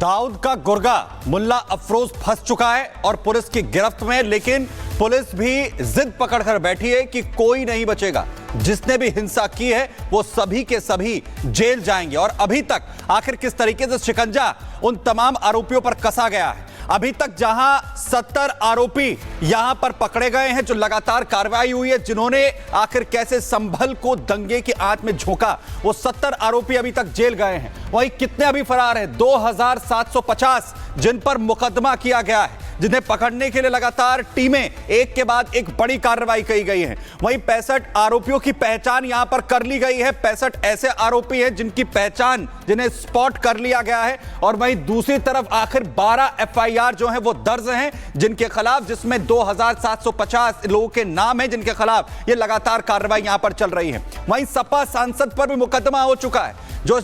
दाऊद का गुर्गा मुल्ला अफरोज फंस चुका है और पुलिस की गिरफ्त में, लेकिन पुलिस भी जिद पकड़कर बैठी है कि कोई नहीं बचेगा। जिसने भी हिंसा की है वो सभी के सभी जेल जाएंगे। और अभी तक आखिर किस तरीके से शिकंजा उन तमाम आरोपियों पर कसा गया है। अभी तक जहां 70 आरोपी यहां पर पकड़े गए हैं, जो लगातार कार्रवाई हुई है, जिन्होंने आखिर कैसे संभल को दंगे की आंच में झोंका, वो 70 आरोपी अभी तक जेल गए हैं। वहीं कितने अभी फरार हैं? 2750 जिन पर मुकदमा किया गया है, जिन्हें पकड़ने के लिए लगातार टीमें एक के बाद एक बड़ी कार्रवाई की गई है। वहीं 65 आरोपियों की पहचान यहां पर कर ली गई है। 65 ऐसे आरोपी हैं जिनकी पहचान, जिन्हें स्पॉट कर लिया गया है। और वहीं दूसरी तरफ आखिर 12 एफआईआर जो हैं वो दर्ज हैं जिनके खिलाफ, जिसमें 2750 लोगों के नाम हैं जिनके खिलाफ ये लगातार कार्रवाई यहां पर चल रही है। वहीं सपा सांसद पर भी मुकदमा हो चुका है। जो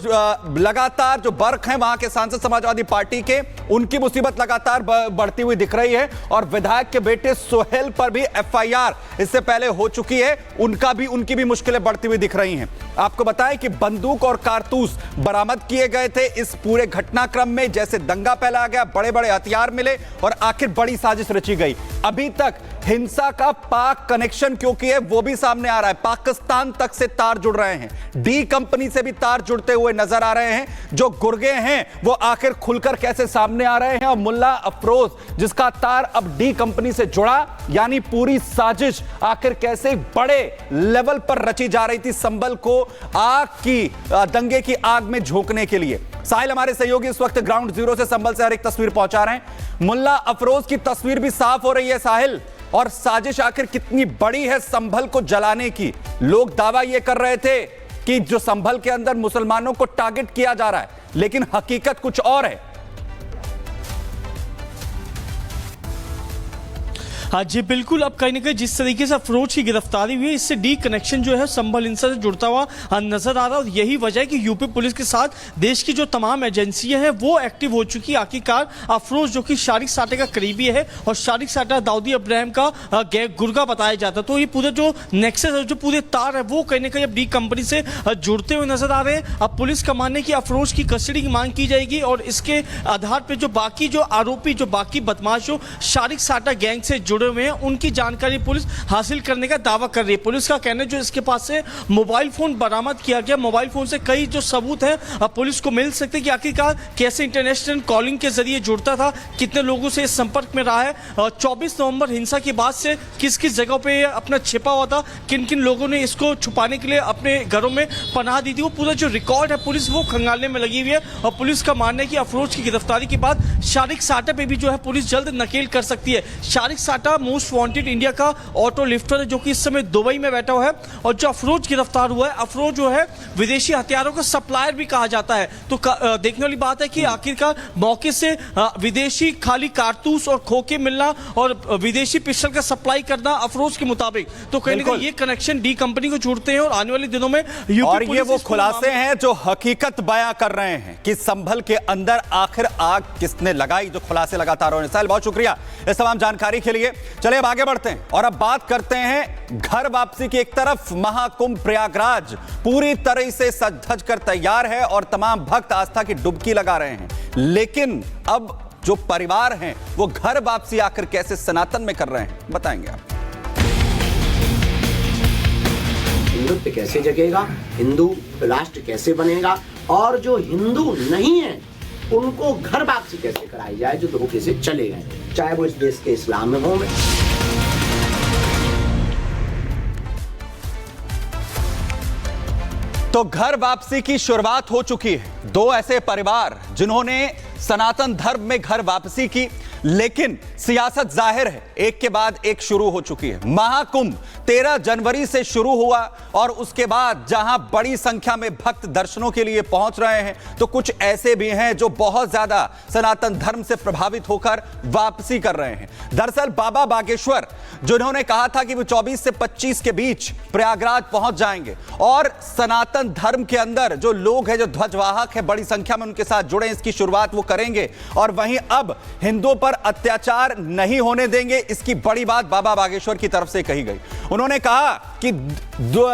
लगातार जो बर्क हैं वहां के सांसद समाजवादी पार्टी के, उनकी मुसीबत लगातार बढ़ती हुई दिख रही है। और विधायक के बेटे सोहेल पर भी एफआईआर इससे पहले हो चुकी है, उनकी भी मुश्किलें बढ़ती हुई दिख रही हैं। आपको बताएं कि बंदूक और कारतूस बरामद किए गए थे इस पूरे घटनाक्रम में। जैसे दंगा फैला गया, बड़े बड़े हथियार मिले और आखिर बड़ी साजिश रची गई। अभी तक हिंसा का पाक कनेक्शन क्योंकि है वो भी सामने आ रहा है। पाकिस्तान तक से तार जुड़ रहे हैं, डी कंपनी से भी तार जुड़ते हुए नजर आ रहे हैं। जो गुर्गे हैं वो आखिर खुलकर कैसे सामने आ रहे हैं। और मुल्ला अफरोज जिसका तार अब डी कंपनी से जुड़ा, यानी पूरी साजिश आखिर कैसे बड़े लेवल पर रची जा रही थी संभल को आग की दंगे की आग में झोंकने के लिए। साहिल हमारे सहयोगी इस वक्त ग्राउंड जीरो से संभल से हर एक तस्वीर पहुंचा रहे हैं। मुल्ला अफरोज की तस्वीर भी साफ हो रही है साहिल, और साजिश आखिर कितनी बड़ी है संभल को जलाने की। लोग दावा यह कर रहे थे कि जो संभल के अंदर मुसलमानों को टारगेट किया जा रहा है, लेकिन हकीकत कुछ और है। हाँ जी बिल्कुल, अब कहीं ना कहीं जिस तरीके से अफरोज की गिरफ्तारी हुई है, इससे डी कनेक्शन जो है संभल हिंसा से जुड़ता हुआ नजर आ रहा है। और यही वजह है कि यूपी पुलिस के साथ देश की जो तमाम एजेंसियां हैं वो एक्टिव हो चुकी है। आखिरकार अफरोज जो कि शारिक साटे का करीबी है और शारिक साटा दाऊदी इब्राहिम का गुर्गा बताया जाता है, तो ये पूरा जो नेक्सस है, जो पूरे तार है, वो कहीं ना कहीं अब डी कंपनी से जुड़ते हुए नजर आ रहे हैं। अब पुलिस का मानना है कि अफरोज की कस्टडी की मांग की जाएगी और इसके आधार पर जो बाकी जो आरोपी, जो बाकी बदमाश जो शारिक साटा गैंग से जुड़े हुए हैं, उनकी जानकारी पुलिस हासिल करने का दावा कर रही है। पुलिस का कहना है जो इसके पास से मोबाइल फोन बरामद किया गया, मोबाइल फोन से कई जो सबूत हैं पुलिस को मिल सकते हैं कि आखिरकार कैसे इंटरनेशनल कॉलिंग के जरिए जुड़ता था, कितने लोगों से इस संपर्क में रहा है, 24 नवंबर हिंसा के बाद से किस किस जगह पे अपना छिपा हुआ था, किन किन लोगों ने इसको छुपाने के लिए अपने घरों में पनाह दी थी, वो पूरा जो रिकॉर्ड है पुलिस वो खंगालने में लगी हुई है। और पुलिस का मानना है कि अफरोज की गिरफ्तारी के बाद शारिक साटा पे भी जो है पुलिस जल्द नकेल कर सकती है। शारिक साटा मोस्ट वांटेड इंडिया का ऑटो लिफ्टर है जो कि इस समय दुबई में बैठा हुआ है। और जो अफरोज गिरफ्तार हुआ है, अफरोज जो है विदेशी हथियारों का सप्लायर भी कहा जाता है। तो देखने वाली बात है कि आखिरकार मौके से विदेशी खाली कारतूस और खोखे मिलना और विदेशी पिस्टल का सप्लाई करना अफरोज के मुताबिक, तो कहीं ना कहीं ये कनेक्शन डी कंपनी को जोड़ते हैं। और आने वाले दिनों में और ये वो खुलासे हैं जो हकीकत बयां कर रहे हैं कि संभल के अंदर आखिर आग किसने लगाई, जो खुलासे लगातार हो रहे हैं। साहिल बहुत शुक्रिया इस तमाम जानकारी के लिए। चलिए अब आगे बढ़ते हैं और अब बात करते हैं घर वापसी की। एक तरफ महाकुंभ प्रयागराज पूरी तरह से सज धज कर तैयार है और तमाम भक्त आस्था की डुबकी लगा रहे हैं, लेकिन अब जो परिवार हैं वो घर वापसी आखिर कैसे सनातन में कर रहे हैं, बताएंगे आप। हिंदुत्व कैसे जगेगा, हिंदू राष्ट्र कैसे बनेगा, और जो हिंदू नहीं है उनको घर वापसी कैसे कराई जाए, जो धोखे से चले गए, चाहे वो इस देश के इस्लाम में हो। तो घर वापसी की शुरुआत हो चुकी है। दो ऐसे परिवार जिन्होंने सनातन धर्म में घर वापसी की, लेकिन सियासत जाहिर है एक के बाद एक शुरू हो चुकी है। महाकुंभ 13 जनवरी से शुरू हुआ और उसके बाद जहां बड़ी संख्या में भक्त दर्शनों के लिए पहुंच रहे हैं, तो कुछ ऐसे भी हैं जो बहुत ज्यादा सनातन धर्म से प्रभावित होकर वापसी कर रहे हैं। दरअसल बाबा बागेश्वर जिन्होंने कहा था कि वो 24 से 25 के बीच प्रयागराज पहुंच जाएंगे और सनातन धर्म के अंदर जो लोग हैं, जो ध्वजवाहक है, बड़ी संख्या में उनके साथ जुड़े, इसकी शुरुआत वो करेंगे। और वहीं अब हिंदुओं पर पर अत्याचार नहीं होने देंगे, इसकी बड़ी बात बाबा बागेश्वर की तरफ से कही गई। उन्होंने कहा कि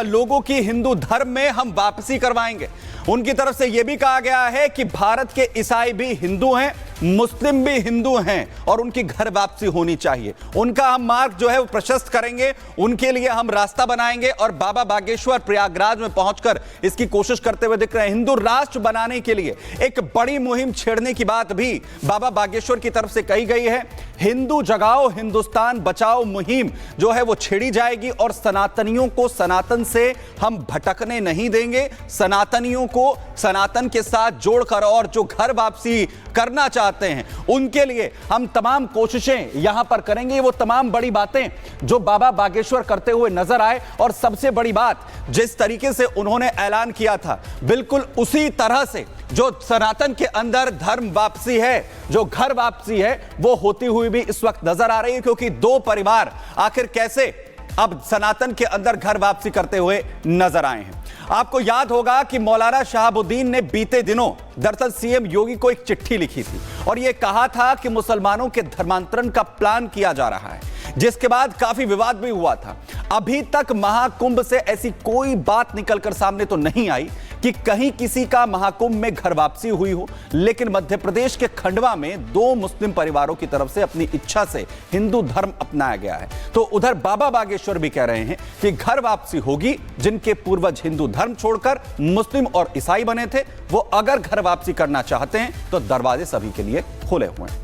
लोगों की हिंदू धर्म में हम वापसी करवाएंगे। उनकी तरफ से यह भी कहा गया है कि भारत के ईसाई भी हिंदू हैं, मुस्लिम भी हिंदू हैं और उनकी घर वापसी होनी चाहिए। उनका हम मार्ग जो है वो प्रशस्त करेंगे, उनके लिए हम रास्ता बनाएंगे। और बाबा बागेश्वर प्रयागराज में पहुंचकर इसकी कोशिश करते हुए दिख रहे हैं। हिंदू राष्ट्र बनाने के लिए एक बड़ी मुहिम छेड़ने की बात भी बाबा बागेश्वर की तरफ से कही गई है। हिंदू जगाओ हिंदुस्तान बचाओ मुहिम जो है वो छेड़ी जाएगी और सनातनियों को सनातन से हम भटकने नहीं देंगे। सनातनियों को सनातन के साथ जोड़कर और जो घर वापसी करना चाहते हैं उनके लिए हम तमाम कोशिशें यहां पर करेंगे। वो तमाम बड़ी बातें जो बाबा बागेश्वर करते हुए नजर आए और सबसे बड़ी बात जिस तरीके से उन्होंने ऐलान किया था बिल्कुल उसी तरह से जो सनातन के अंदर धर्म वापसी है, जो घर वापसी है, वो होती हुई भी इस वक्त नजर आ रही है। क्योंकि दो परिवार आखिर कैसे अब सनातन के अंदर घर वापसी करते हुए नजर आए हैं। आपको याद होगा कि मौलाना शहाबुद्दीन ने बीते दिनों दरअसल सीएम योगी को एक चिट्ठी लिखी थी और यह कहा था कि मुसलमानों के धर्मांतरण का प्लान किया जा रहा है, जिसके बाद काफी विवाद भी हुआ था। अभी तक महाकुंभ से ऐसी कोई बात निकलकर सामने तो नहीं आई कि कहीं किसी का महाकुंभ में घर वापसी हुई हो, लेकिन मध्य प्रदेश के खंडवा में 2 मुस्लिम परिवारों की तरफ से अपनी इच्छा से हिंदू धर्म अपनाया गया है। तो उधर बाबा बागेश्वर भी कह रहे हैं कि घर वापसी होगी। जिनके पूर्वज हिंदू धर्म छोड़कर मुस्लिम और ईसाई बने थे, वो अगर घर वापसी करना चाहते हैं तो दरवाजे सभी के लिए खुले हुए हैं।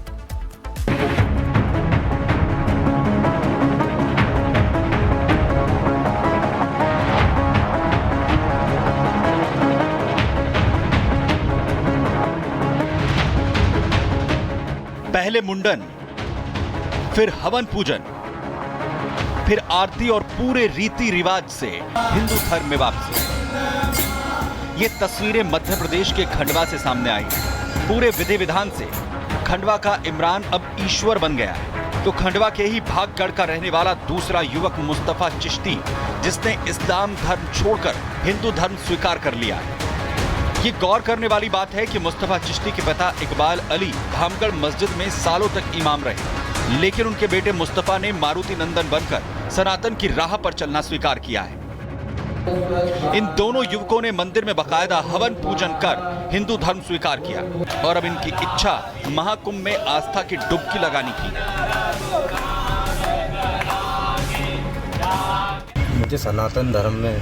पहले मुंडन, फिर हवन पूजन, फिर आरती और पूरे रीति रिवाज से हिंदू धर्म में वापसी। ये तस्वीरें मध्य प्रदेश के खंडवा से सामने आई। पूरे विधि विधान से खंडवा का इमरान अब ईश्वर बन गया है। तो खंडवा के ही भागगढ़ का रहने वाला दूसरा युवक मुस्तफा चिश्ती, जिसने इस्लाम धर्म छोड़कर हिंदू धर्म स्वीकार कर लिया है। ये गौर करने वाली बात है कि मुस्तफा चिश्ती के पिता इकबाल अली भामगढ़ मस्जिद में सालों तक इमाम रहे, लेकिन उनके बेटे मुस्तफा ने मारुति नंदन बनकर सनातन की राह पर चलना स्वीकार किया है। इन दोनों युवकों ने मंदिर में बकायदा हवन पूजन कर हिंदू धर्म स्वीकार किया और अब इनकी इच्छा महाकुंभ में आस्था की डुबकी लगाने की है। मुझे सनातन धर्म में